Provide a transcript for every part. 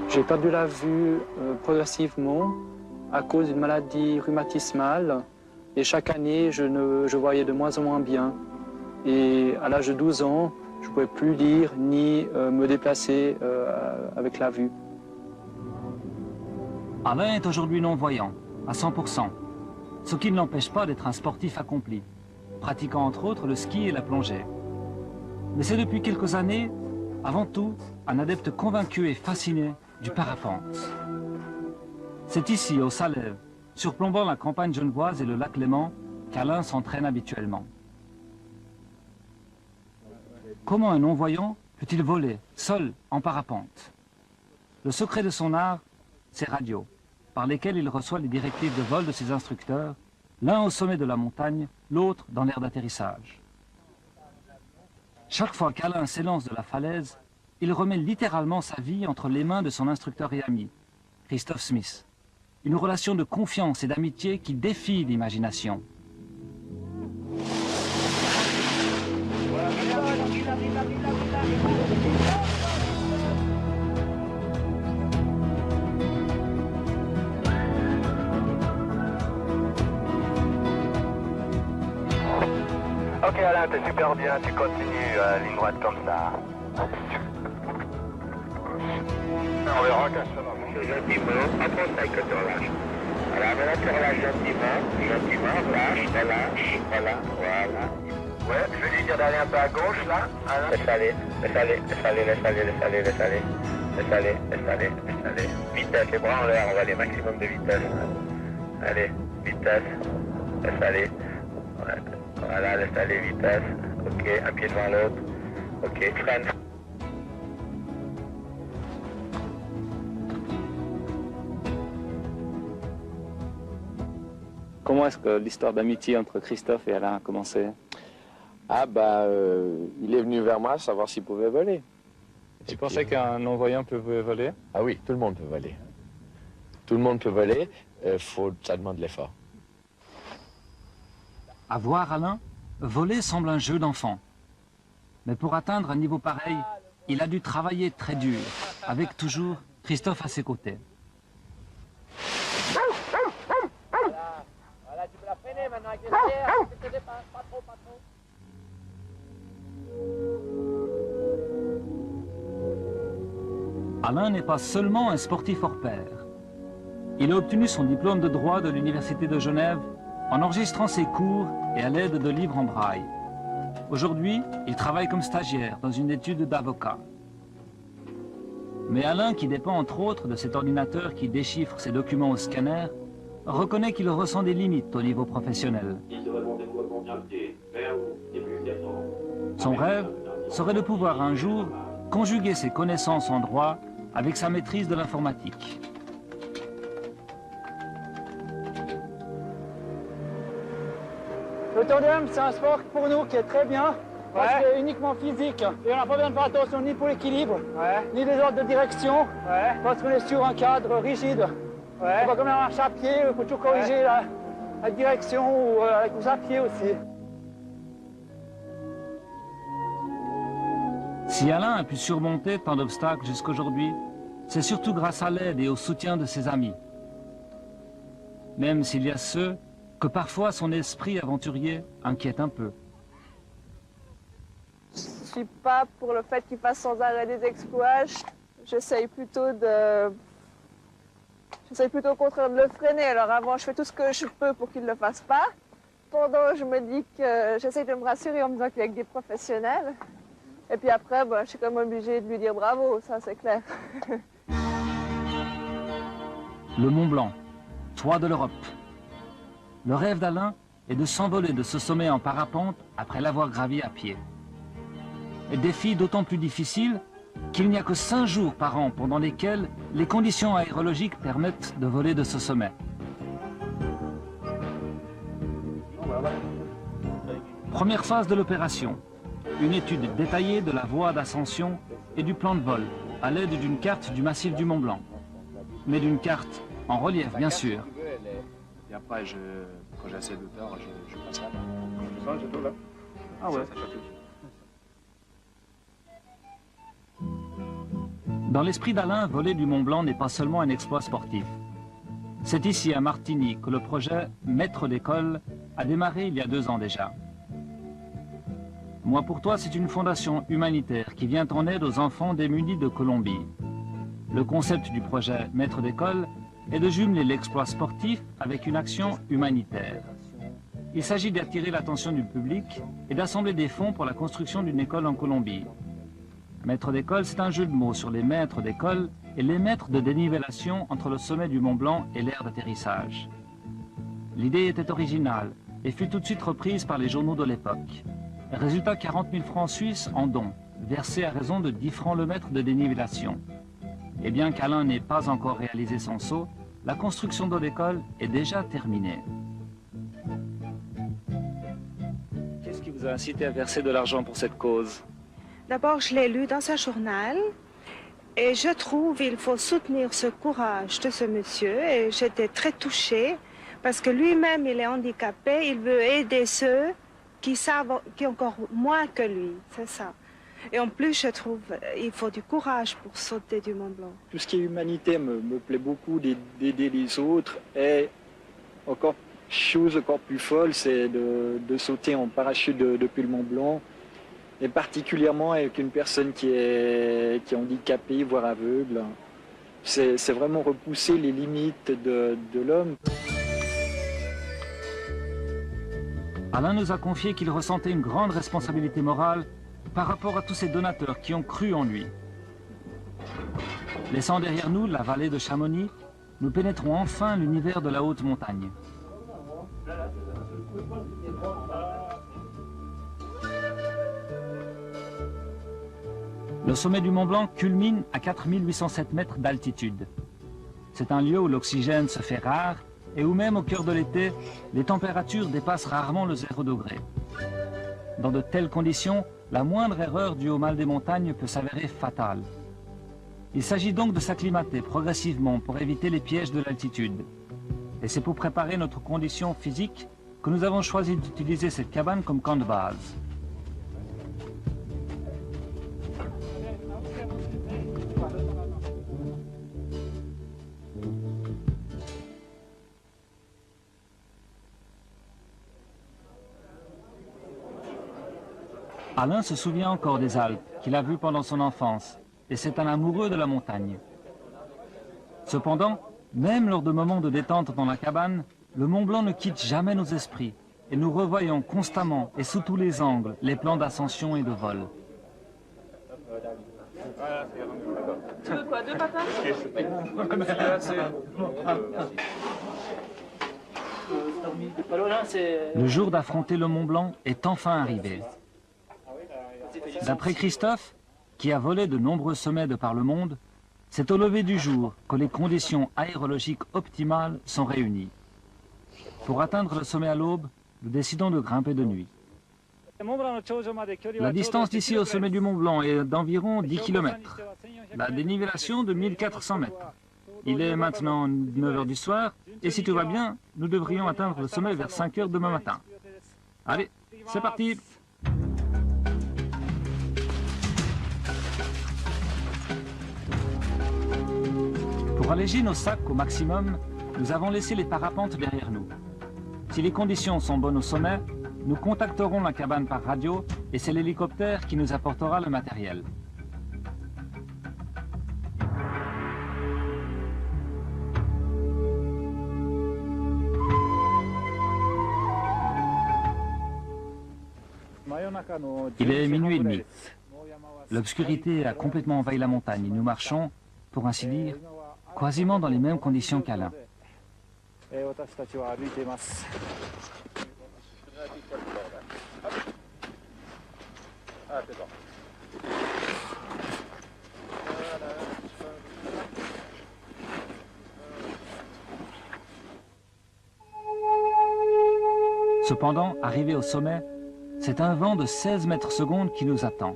J'ai perdu la vue progressivement à cause d'une maladie rhumatismale. Et chaque année, je voyais de moins en moins bien. Et à l'âge de 12 ans, je ne pouvais plus lire ni me déplacer avec la vue. Alain est aujourd'hui non-voyant, à 100%, ce qui ne l'empêche pas d'être un sportif accompli, pratiquant entre autres le ski et la plongée. Mais c'est depuis quelques années, avant tout, un adepte convaincu et fasciné du parapente. C'est ici, au Salève, surplombant la campagne genevoise et le lac Léman, qu'Alain s'entraîne habituellement. Comment un non-voyant peut-il voler, seul, en parapente? Le secret de son art, ses radios, par lesquelles il reçoit les directives de vol de ses instructeurs, l'un au sommet de la montagne, l'autre dans l'aire d'atterrissage. Chaque fois qu'Alain s'élance de la falaise, il remet littéralement sa vie entre les mains de son instructeur et ami, Christophe Smith. Une relation de confiance et d'amitié qui défie l'imagination. Ok Alain, t'es super bien, tu continues, ligne droite comme ça. On verra quand ça va. Gentiment, apprends ça que tu relâches. Voilà, maintenant tu relâches gentiment, relâche, voilà. Ouais, je vais lui dire d'aller un peu à gauche là. Alain. Laisse aller. Vitesse, les bras en l'air, on va aller maximum de vitesse. Allez, vitesse, laisse aller. Ouais. Voilà, laisse aller, vitesse. Ok, un pied devant l'autre. Ok, freine. Comment est-ce que l'histoire d'amitié entre Christophe et Alain a commencé? Ah bah, il est venu vers moi savoir s'il pouvait voler. Tu pensais qu'un non-voyant peut voler? Ah oui, tout le monde peut voler. Tout le monde peut voler, ça demande de l'effort. À voir Alain, voler semble un jeu d'enfant. Mais pour atteindre un niveau pareil, il a dû travailler très dur, avec toujours Christophe à ses côtés. Voilà, tu peux la freiner maintenant avec les arrières, tu te dépasses, pas trop. Alain n'est pas seulement un sportif hors pair. Il a obtenu son diplôme de droit de l'Université de Genève en enregistrant ses cours et à l'aide de livres en braille. Aujourd'hui, il travaille comme stagiaire dans une étude d'avocat. Mais Alain, qui dépend entre autres de cet ordinateur qui déchiffre ses documents au scanner, reconnaît qu'il ressent des limites au niveau professionnel. Son rêve serait de pouvoir un jour conjuguer ses connaissances en droit avec sa maîtrise de l'informatique. Le tandem, c'est un sport pour nous qui est très bien, parce qu'il est uniquement physique. Et on n'a pas besoin de faire attention ni pour l'équilibre, ni les ordres de direction, parce qu'on est sur un cadre rigide. C'est pas comme la marche à pied, il faut toujours corriger la direction ou la course à pied aussi. Si Alain a pu surmonter tant d'obstacles jusqu'aujourd'hui, c'est surtout grâce à l'aide et au soutien de ses amis. Même s'il y a ceux que parfois son esprit aventurier inquiète un peu. Je suis pas pour le fait qu'il fasse sans arrêt des exploits. J'essaye plutôt au contraire de le freiner. Alors avant, je fais tout ce que je peux pour qu'il ne le fasse pas. Pendant, je me dis que j'essaye de me rassurer en me disant qu'il est avec des professionnels. Et puis après, je suis quand même obligée de lui dire bravo, ça c'est clair. Le Mont Blanc, toit de l'Europe. Le rêve d'Alain est de s'envoler de ce sommet en parapente après l'avoir gravi à pied. Et défi d'autant plus difficile qu'il n'y a que 5 jours par an pendant lesquels les conditions aérologiques permettent de voler de ce sommet. Première phase de l'opération, une étude détaillée de la voie d'ascension et du plan de vol à l'aide d'une carte du massif du Mont Blanc. Mais d'une carte en relief, bien sûr. Et après, quand j'ai assez d'auteur, je passe là. Tu sens, j'ai tout là? Ah ouais. Dans l'esprit d'Alain, voler du Mont Blanc n'est pas seulement un exploit sportif. C'est ici, à Martigny, que le projet Maître d'école a démarré il y a 2 ans déjà. Moi pour toi, c'est une fondation humanitaire qui vient en aide aux enfants démunis de Colombie. Le concept du projet Maître d'école est de jumeler l'exploit sportif avec une action humanitaire. Il s'agit d'attirer l'attention du public et d'assembler des fonds pour la construction d'une école en Colombie. Maître d'école, c'est un jeu de mots sur les maîtres d'école et les maîtres de dénivellation entre le sommet du Mont Blanc et l'aire d'atterrissage. L'idée était originale et fut tout de suite reprise par les journaux de l'époque. Résultat, 40 000 francs suisses en dons, versés à raison de 10 francs le mètre de dénivellation. Et bien qu'Alain n'ait pas encore réalisé son saut, la construction de l'école est déjà terminée. Qu'est-ce qui vous a incité à verser de l'argent pour cette cause? D'abord, je l'ai lu dans un journal et je trouve qu'il faut soutenir ce courage de ce monsieur et j'étais très touchée parce que lui-même, il est handicapé, il veut aider ceux qui savent, qui ont encore moins que lui, c'est ça. Et en plus, je trouve qu'il faut du courage pour sauter du Mont Blanc. Tout ce qui est humanité me plaît beaucoup, d'aider les autres. Et encore chose encore plus folle, c'est de sauter en parachute depuis le Mont Blanc. Et particulièrement avec une personne qui est handicapée, voire aveugle. C'est vraiment repousser les limites de l'homme. Alain nous a confié qu'il ressentait une grande responsabilité morale par rapport à tous ces donateurs qui ont cru en lui. Laissant derrière nous la vallée de Chamonix, nous pénétrons enfin l'univers de la haute montagne. Le sommet du Mont Blanc culmine à 4807 mètres d'altitude. C'est un lieu où l'oxygène se fait rare et où même au cœur de l'été, les températures dépassent rarement le 0 degré. Dans de telles conditions, la moindre erreur due au mal des montagnes peut s'avérer fatale. Il s'agit donc de s'acclimater progressivement pour éviter les pièges de l'altitude. Et c'est pour préparer notre condition physique que nous avons choisi d'utiliser cette cabane comme camp de base. Alain se souvient encore des Alpes qu'il a vues pendant son enfance, et c'est un amoureux de la montagne. Cependant, même lors de moments de détente dans la cabane, le Mont Blanc ne quitte jamais nos esprits, et nous revoyons constamment et sous tous les angles les plans d'ascension et de vol. Tu veux quoi, 2 patins? Le jour d'affronter le Mont Blanc est enfin arrivé. D'après Christophe, qui a volé de nombreux sommets de par le monde, c'est au lever du jour que les conditions aérologiques optimales sont réunies. Pour atteindre le sommet à l'aube, nous décidons de grimper de nuit. La distance d'ici au sommet du Mont Blanc est d'environ 10 km. La dénivellation de 1400 mètres. Il est maintenant 9 h du soir, et si tout va bien, nous devrions atteindre le sommet vers 5 h demain matin. Allez, c'est parti! Pour alléger nos sacs au maximum, nous avons laissé les parapentes derrière nous. Si les conditions sont bonnes au sommet, nous contacterons la cabane par radio et c'est l'hélicoptère qui nous apportera le matériel. Il est minuit et demi. L'obscurité a complètement envahi la montagne et nous marchons, pour ainsi dire, quasiment dans les mêmes conditions qu'Alain. Cependant, arrivé au sommet, c'est un vent de 16 mètres secondes qui nous attend.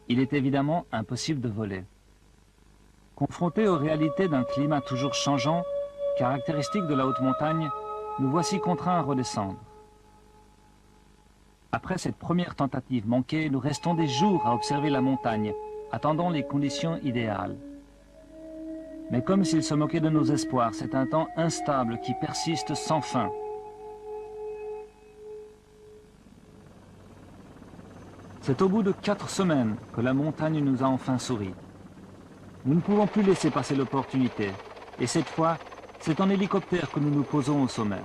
Il est évidemment impossible de voler. Confrontés aux réalités d'un climat toujours changeant, caractéristique de la haute montagne, nous voici contraints à redescendre. Après cette première tentative manquée, nous restons des jours à observer la montagne, attendant les conditions idéales. Mais comme s'il se moquait de nos espoirs, c'est un temps instable qui persiste sans fin. C'est au bout de 4 semaines que la montagne nous a enfin souri. Nous ne pouvons plus laisser passer l'opportunité. Et cette fois, c'est en hélicoptère que nous nous posons au sommet.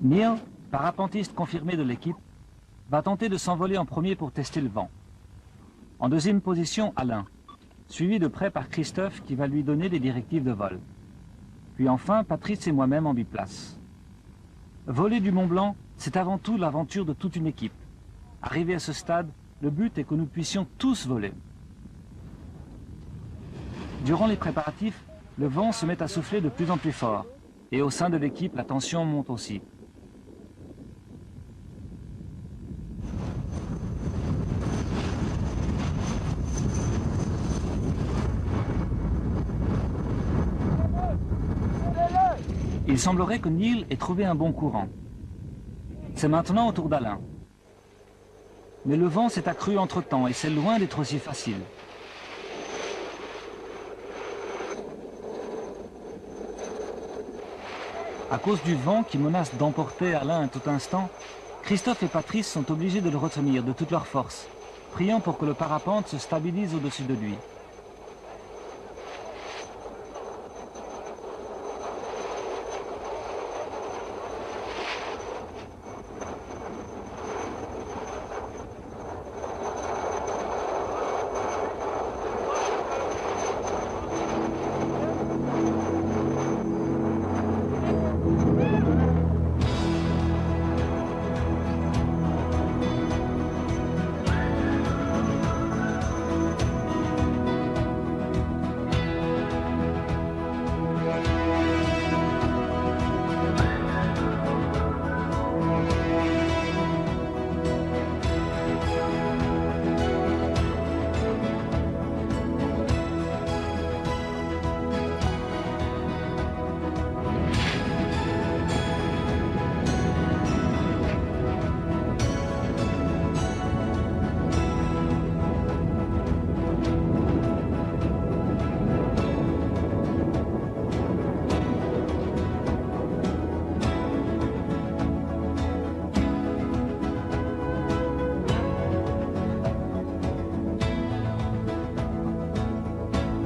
Neil, parapentiste confirmé de l'équipe, va tenter de s'envoler en premier pour tester le vent. En deuxième position, Alain, suivi de près par Christophe qui va lui donner des directives de vol. Puis enfin, Patrice et moi-même en biplace. Voler du Mont Blanc, c'est avant tout l'aventure de toute une équipe. Arrivé à ce stade, le but est que nous puissions tous voler. Durant les préparatifs, le vent se met à souffler de plus en plus fort. Et au sein de l'équipe, la tension monte aussi. Il semblerait que Neil ait trouvé un bon courant. C'est maintenant au tour d'Alain. Mais le vent s'est accru entre-temps et c'est loin d'être aussi facile. À cause du vent qui menace d'emporter Alain à tout instant, Christophe et Patrice sont obligés de le retenir de toute leur force, priant pour que le parapente se stabilise au-dessus de lui.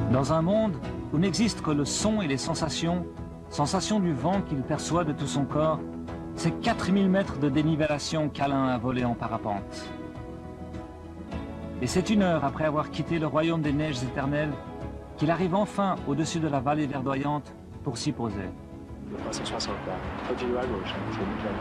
Dans un monde où n'existe que le son et les sensations du vent qu'il perçoit de tout son corps, c'est 4000 mètres de dénivellation qu'Alain a volé en parapente. Et c'est 1 heure après avoir quitté le royaume des neiges éternelles qu'il arrive enfin au-dessus de la vallée verdoyante pour s'y poser. 360 là. Continue à gauche, hein, c'est nickel.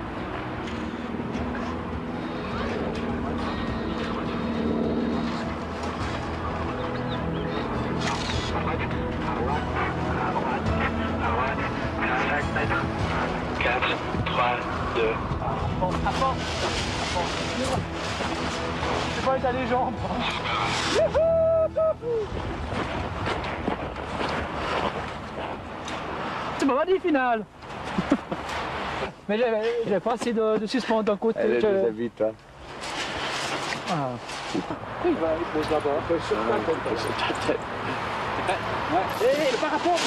C'est pas état les jambes. C'est pas dit final. Mais j'ai pas assez de suspendre d'un côté. Elle est déjà vite, hein. Ah. Il pose là-bas. Ouais. Et le parapente,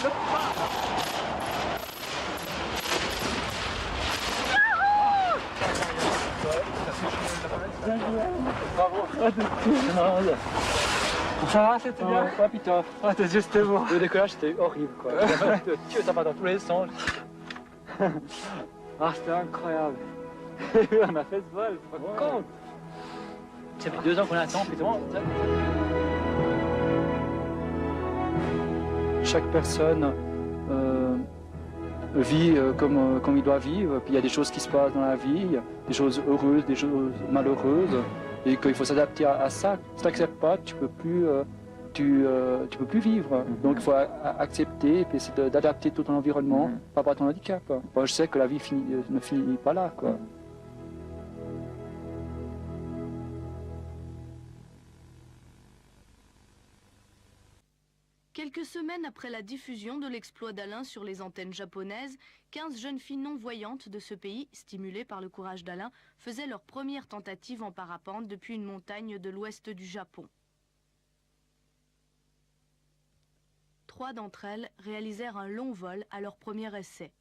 Bravo. Ça va, c'était bien. Ouais, putain. Ah, tes yeux, c'était bon. Le décollage, c'était horrible, quoi. Tu ça va dans tous les sens. Ah, c'était incroyable. On a fait ce vol, tu te rends compte? Ça fait 2 ans qu'on attend, putain. Chaque personne vit comme il doit vivre. Puis il y a des choses qui se passent dans la vie, des choses heureuses, des choses malheureuses, et qu'il faut s'adapter à ça. Si tu n'acceptes pas, tu peux plus tu peux plus vivre. Donc il faut accepter et puis essayer d'adapter tout ton environnement par rapport à ton handicap. Bon, je sais que la vie ne finit pas là, quoi. Quelques semaines après la diffusion de l'exploit d'Alain sur les antennes japonaises, 15 jeunes filles non-voyantes de ce pays, stimulées par le courage d'Alain, faisaient leur première tentative en parapente depuis une montagne de l'ouest du Japon. 3 d'entre elles réalisèrent un long vol à leur premier essai.